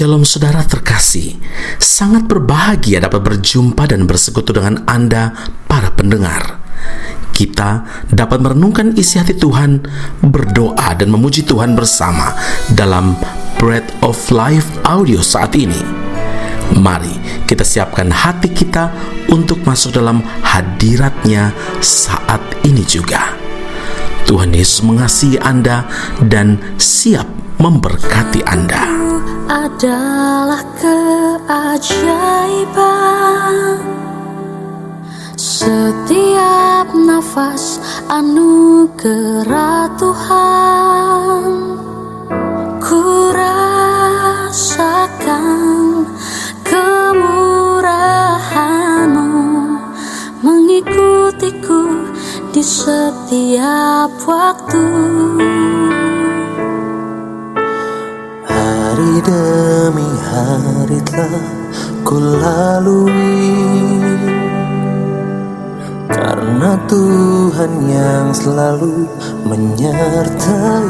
Shalom saudara terkasih, sangat berbahagia dapat berjumpa dan bersekutu dengan Anda para pendengar. Kita dapat merenungkan isi hati Tuhan, berdoa dan memuji Tuhan bersama dalam Bread of Life audio saat ini. Mari kita siapkan hati kita untuk masuk dalam hadirat-Nya saat ini juga. Tuhan Yesus mengasihi Anda dan siap memberkati Anda. Adalah keajaiban, setiap nafas anugerah Tuhan. Ku rasakan kemurahan-Mu mengikutiku di setiap waktu. Hari demi hari telah ku lalui, karena Tuhan yang selalu menyertai.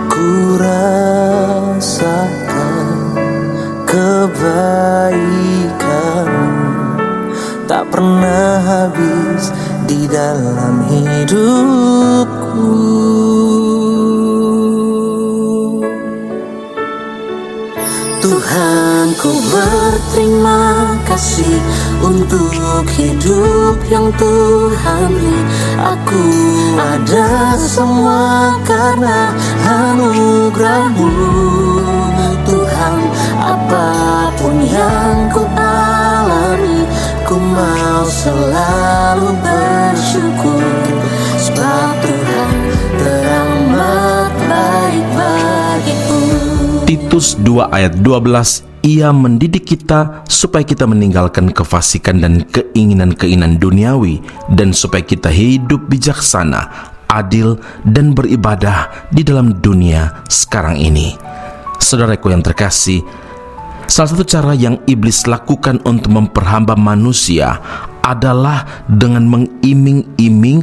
Ku rasakan kebaikan-Mu tak pernah habis di dalam hidupku. Tuhan, ku berterima kasih untuk hidup yang Tuhan beri. Aku ada semua karena anugerah-Mu, Tuhan. Apapun yang ku alami, ku mau selalu bersyukur, sebab Tuhan teramat baik bagiku. Titus 2 ayat 12, Ia mendidik kita supaya kita meninggalkan kefasikan dan keinginan-keinginan duniawi, dan supaya kita hidup bijaksana, adil, dan beribadah di dalam dunia sekarang ini. Saudaraku yang terkasih, salah satu cara yang iblis lakukan untuk memperhamba manusia adalah dengan mengiming-iming,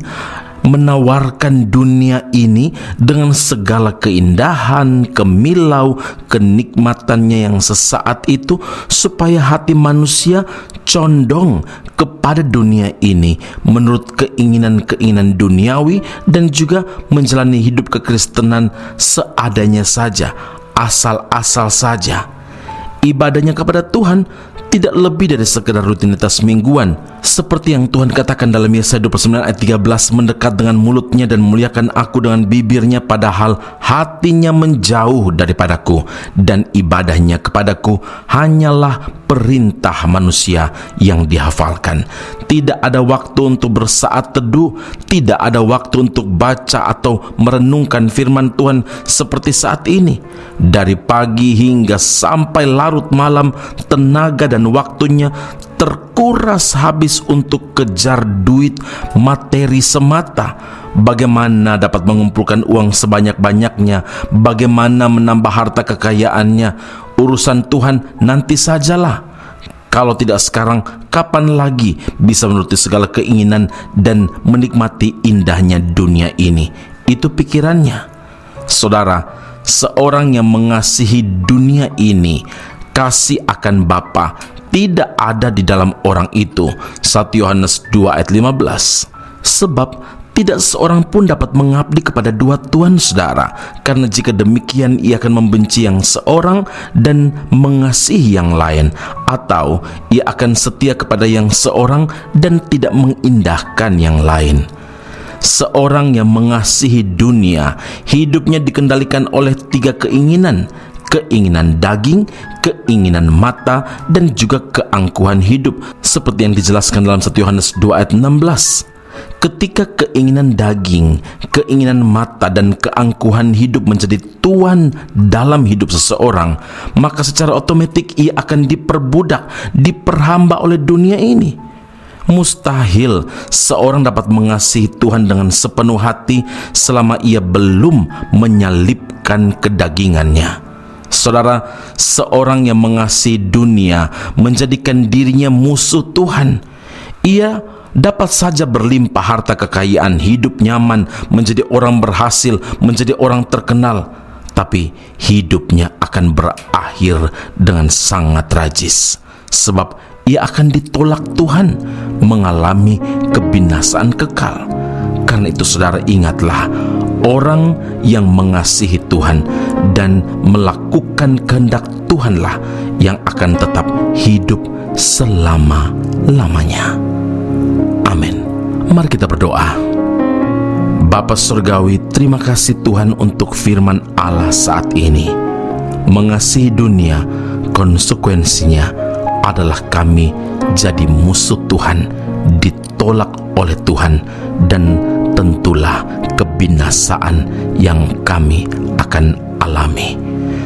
menawarkan dunia ini dengan segala keindahan, kemilau, kenikmatannya yang sesaat itu, supaya hati manusia condong kepada dunia ini menurut keinginan-keinginan duniawi, dan juga menjalani hidup kekristenan seadanya saja, asal-asal saja. Ibadahnya kepada Tuhan tidak lebih dari sekedar rutinitas mingguan, seperti yang Tuhan katakan dalam Yesaya 29 ayat 13, mendekat dengan mulutnya dan memuliakan aku dengan bibirnya, padahal hatinya menjauh daripadaku, dan ibadahnya kepadaku hanyalah perintah manusia yang dihafalkan. Tidak ada waktu untuk bersaat teduh, tidak ada waktu untuk baca atau merenungkan firman Tuhan seperti saat ini. Dari pagi hingga sampai larut malam, tenaga dan waktunya terkuras habis untuk kejar duit materi semata. Bagaimana dapat mengumpulkan uang sebanyak-banyaknya, bagaimana menambah harta kekayaannya, urusan Tuhan nanti sajalah. Kalau tidak sekarang, kapan lagi bisa menuruti segala keinginan dan menikmati indahnya dunia ini? Itu pikirannya. Saudara, seorang yang mengasihi dunia ini, kasih akan Bapa tidak ada di dalam orang itu. 1 Yohanes 2 ayat 15. Sebab tidak seorang pun dapat mengabdi kepada dua tuan, saudara, karena jika demikian ia akan membenci yang seorang dan mengasihi yang lain, atau ia akan setia kepada yang seorang dan tidak mengindahkan yang lain. Seorang yang mengasihi dunia, hidupnya dikendalikan oleh tiga keinginan: keinginan daging, keinginan mata, dan juga keangkuhan hidup, seperti yang dijelaskan dalam 1 Yohanes 2 ayat 16. Ketika keinginan daging, keinginan mata, dan keangkuhan hidup menjadi tuan dalam hidup seseorang, maka secara otomatis ia akan diperbudak, diperhamba oleh dunia ini. Mustahil seorang dapat mengasihi Tuhan dengan sepenuh hati selama ia belum menyalibkan kedagingannya. Saudara, seorang yang mengasihi dunia menjadikan dirinya musuh Tuhan. Ia dapat saja berlimpah harta kekayaan, hidup nyaman, menjadi orang berhasil, menjadi orang terkenal, tapi hidupnya akan berakhir dengan sangat tragis, sebab ia akan ditolak Tuhan, mengalami kebinasaan kekal. Karena itu saudara, ingatlah, orang yang mengasihi Tuhan dan melakukan kehendak Tuhanlah yang akan tetap hidup selama-lamanya. Amin. Mari kita berdoa. Bapa Surgawi, terima kasih Tuhan untuk firman Allah saat ini. Mengasihi dunia, konsekuensinya adalah kami jadi musuh Tuhan, ditolak oleh Tuhan, dan tentulah kebinasaan yang kami akan alami.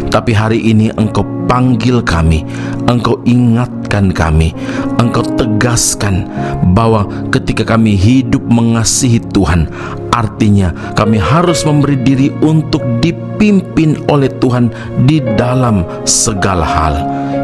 Tapi hari ini Engkau panggil kami, Engkau ingatkan kami, Engkau tegaskan bahwa ketika kami hidup mengasihi Tuhan, artinya kami harus memberi diri untuk dipimpin oleh Tuhan di dalam segala hal.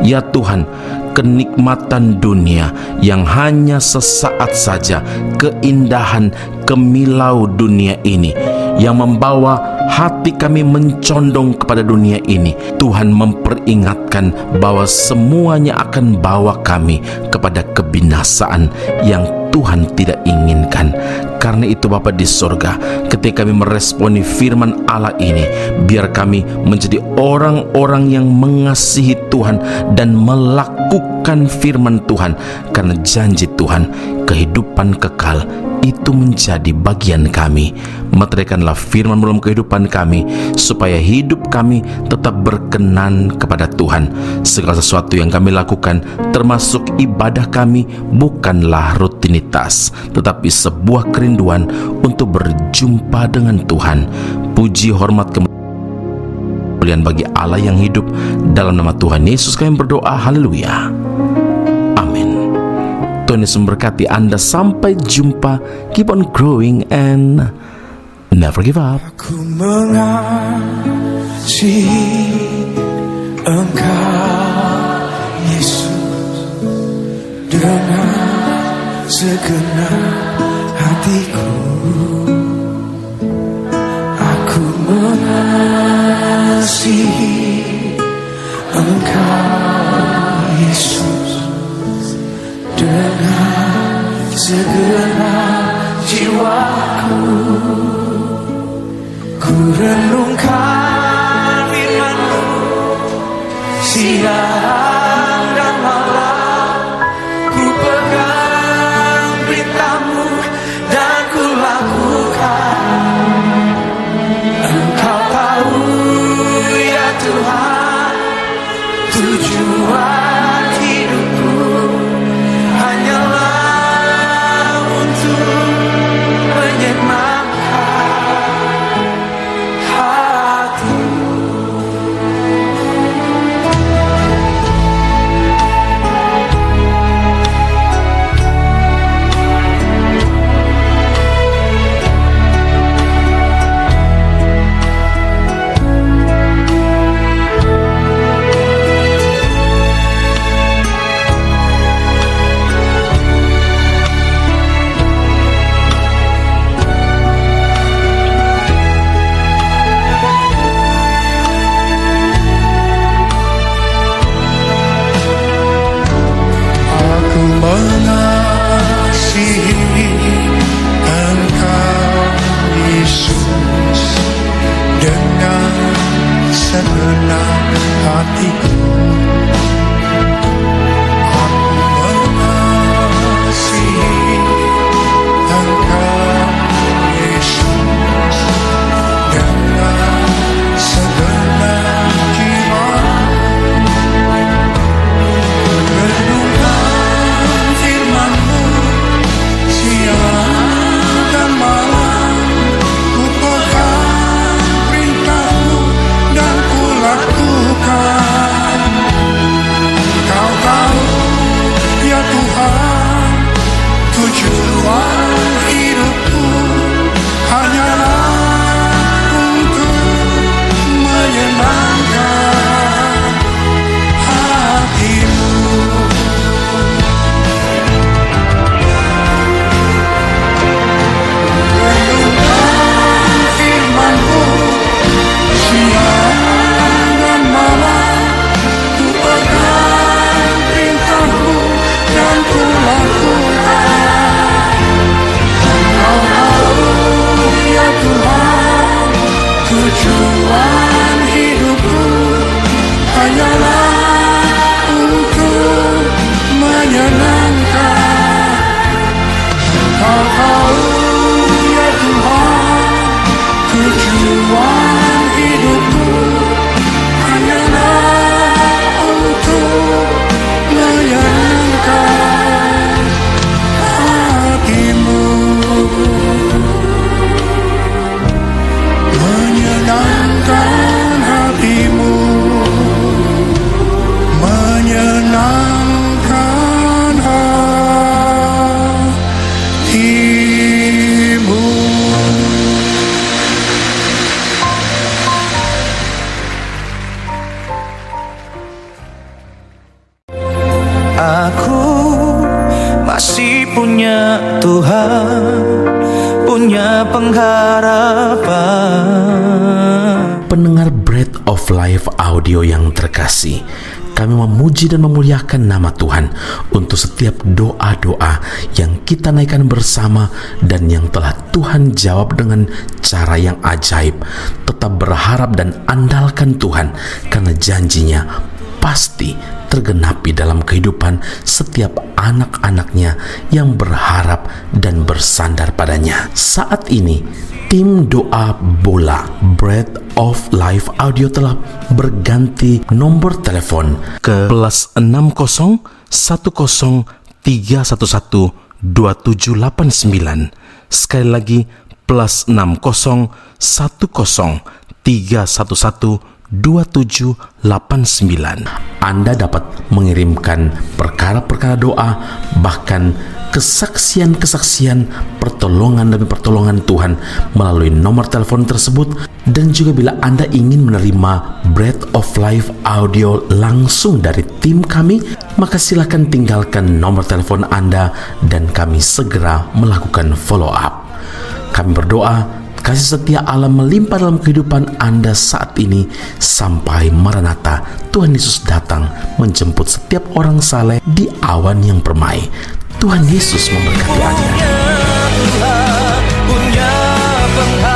Ya Tuhan, kenikmatan dunia yang hanya sesaat saja, keindahan kemilau dunia ini yang membawa hati kami mencondong kepada dunia ini, Tuhan memperingatkan bahwa semuanya akan bawa kami kepada kebinasaan yang Tuhan tidak inginkan. Karena itu Bapa di sorga, ketika kami meresponi firman Allah ini, biar kami menjadi orang-orang yang mengasihi Tuhan dan melakukan firman Tuhan. Karena janji Tuhan, kehidupan kekal itu menjadi bagian kami. Meteraikanlah firman dalam kehidupan kami, supaya hidup kami tetap berkenan kepada Tuhan. Segala sesuatu yang kami lakukan, termasuk ibadah kami, bukanlah rutinitas, tetapi sebuah kerinduan untuk berjumpa dengan Tuhan. Puji, hormat, kemuliaan bagi Allah yang hidup. Dalam nama Tuhan Yesus kami berdoa, haleluya, amin. Tuhan Yesus memberkati Anda. Sampai jumpa. Keep on growing and never give up. Aku mengasihi Engkau Yesus dengan segenap hatiku. Aku mengasihi Engkau Yesus dengan segenap jiwaku. Ku renungkan firman-Mu siang dan malam, ku pegang berita-Mu dan ku lakukan. Engkau tahu ya Tuhan, tujuan hidupku hanyalah untuk menyenangkan hati. Aku mengasihi Engkau Yesus dengan segenap hatiku. Aku mengasihi Engkau Yesus dengan segenap jiwaku. Renungkan firman-Mu siang dan malam, ku pegang perintah-Mu dan ku lakukan. Aku masih punya Tuhan, punya pengharapan. Pendengar Bread of Life audio yang terkasih, kami memuji dan memuliakan nama Tuhan untuk setiap doa-doa yang kita naikkan bersama dan yang telah Tuhan jawab dengan cara yang ajaib. Tetap berharap dan andalkan Tuhan, karena janjinya pasti tergenapi dalam kehidupan setiap anak-anaknya yang berharap dan bersandar padanya. Saat ini, tim doa bola Bread of Life audio telah berganti nomor telepon ke +60 10 311 2789. Sekali lagi +60 10 311 2789. Anda dapat mengirimkan perkara-perkara doa, bahkan kesaksian-kesaksian, pertolongan demi pertolongan Tuhan melalui nomor telepon tersebut. Dan juga bila Anda ingin menerima Bread of Life audio langsung dari tim kami, maka silakan tinggalkan nomor telepon Anda dan kami segera melakukan follow up. Kami berdoa kasih setia Allah melimpah dalam kehidupan Anda saat ini sampai Maranatha, Tuhan Yesus datang menjemput setiap orang saleh di awan yang permai. Tuhan Yesus memberkati Anda. Punya Tuhan, punya pengharapan.